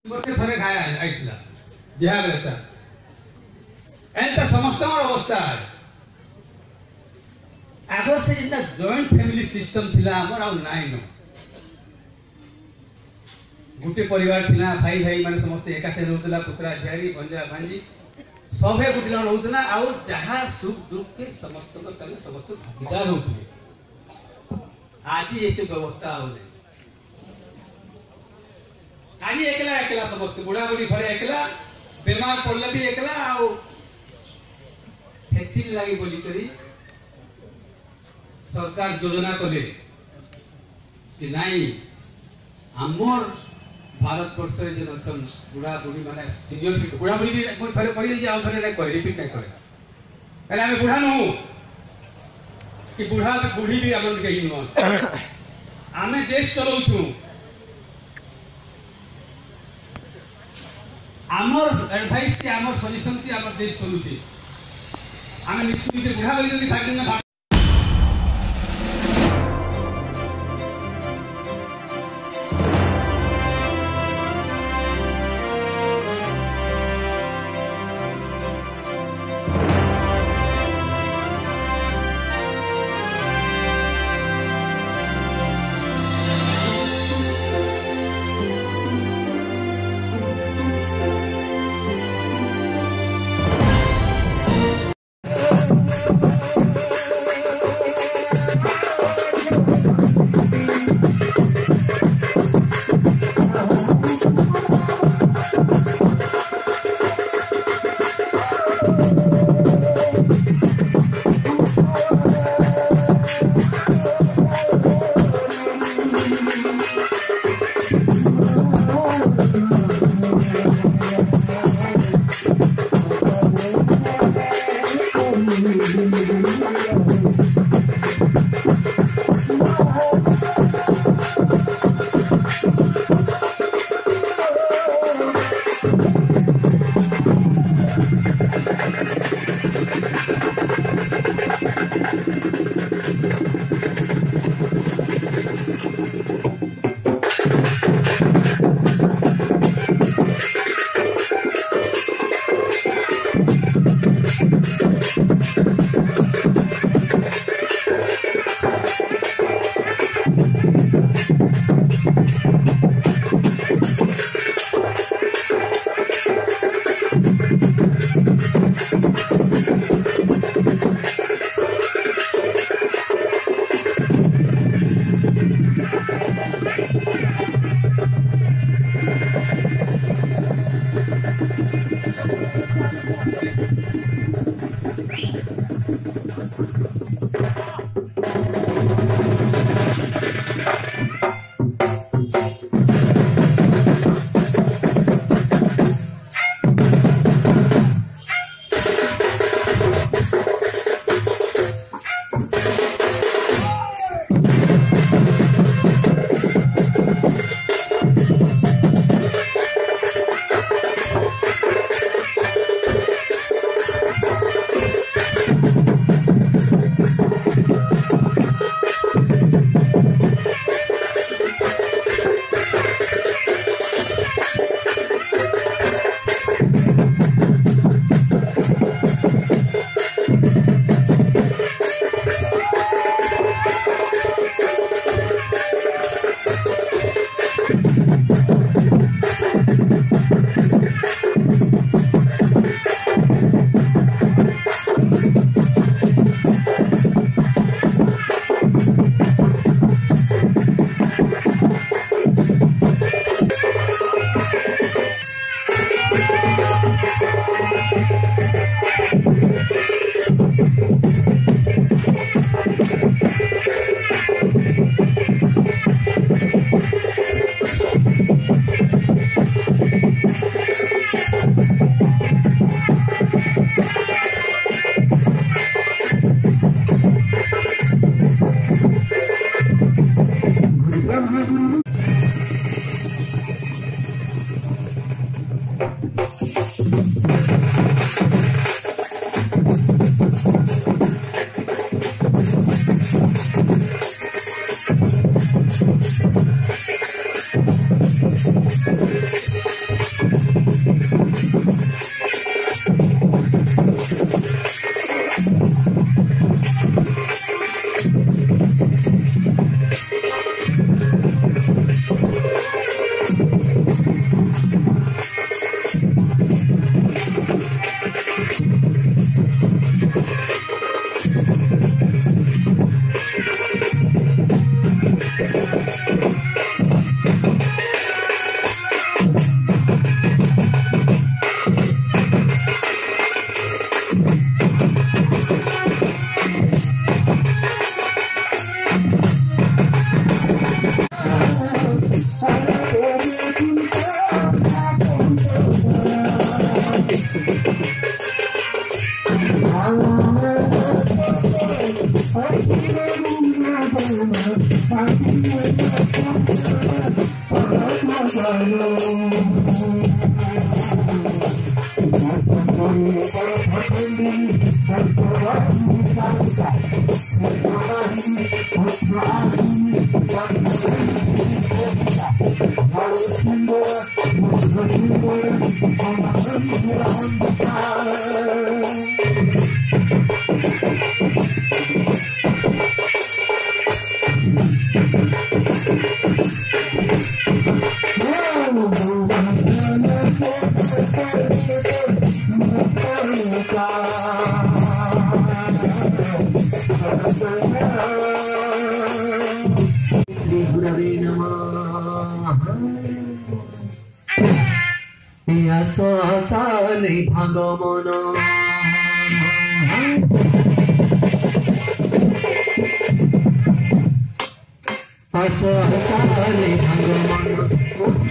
ବର୍ଷେ ଥରେ ଖାଇ ଆଇଥିଲା ବିହାର ଏଟା ଏନ୍ତା ସମସ୍ତଙ୍କର ଅବସ୍ଥା ଆଗ ସେ ଯେନ୍ତା ଜଏଣ୍ଟ ଫ୍ୟାମିଲି ସିଷ୍ଟମ ଥିଲା ଆମର ଆଉ ନାଇଁ ନ गोटे परिवार थिला भाई भाई माने समस्त एका से रहउतला पुत्रा झियारी भंजा भांजी सबे गुटे जन रहउतला आउ जहा सुख दुख के समस्त को संग समस्त भागीदार होउतले आज ऐसे व्यवस्था हो नै आज एकला एकला समस्त बुढ़ा बुढ़ी घरे एकला बीमार पड़ले भी एकला आउ हेथिल लागि बोली करी सरकार योजना कले कि नाही हमर भारत वर्ष जे नसन बुढ़ा बुढ़ी माने सीनियर सिटी बुढ़ा बुढ़ी भी कोई थरे पड़ी जे आउ थरे नै कहि रिपीट नै करे अरे हम बुढ़ा न हो कि बुढ़ा बुढ़ी भी हमन के ही न आमे देश चलाउ छु आमर एडवाइस के आमर सजेशन के आमर देश चलु छी आमे निश्चित बुढ़ा बुढ़ी जदी भाग दिन श्री गुरवे नमः। साले भागो मन साले भागो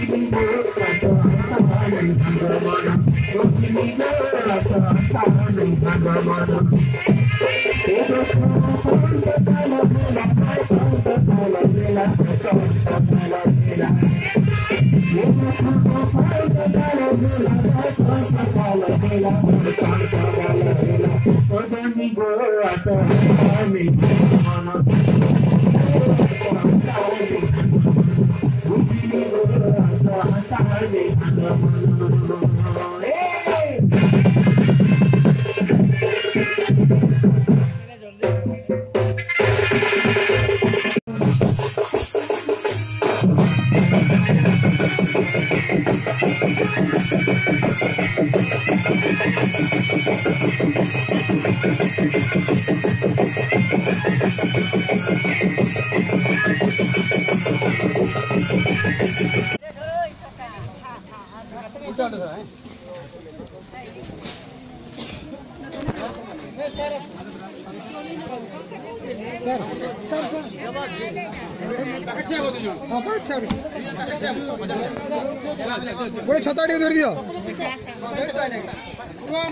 गोटे छता टे धर दियो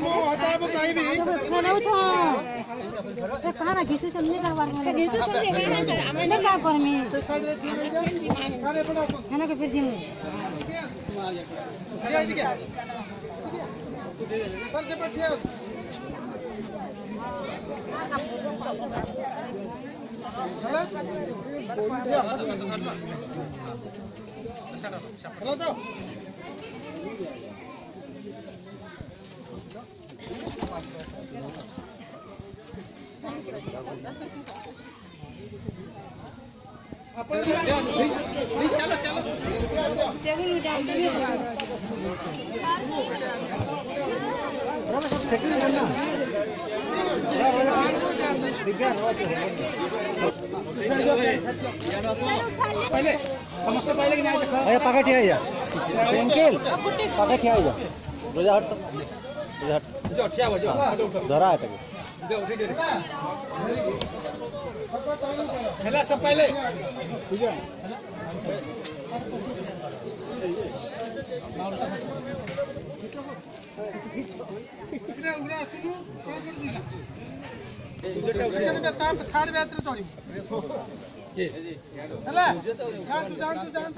मो हताब कहीं भी कहां घिसु समझे करवार में घिसु समझे मैं का कर में खाना के फिर जिन चलो चलो टेबल में डाल दियो पहले समस्त पहले कि नहीं देखो ए पाके ठिया जा अंकल पाके ठिया जा रोजा हट जो ठिया हो जो धरा हट दे उठे दे हेला सब पहले पूजा इकरा उरा सुनु जेटा ताप थाड़ बेत्र तोड़ी जी हेला जान तू जान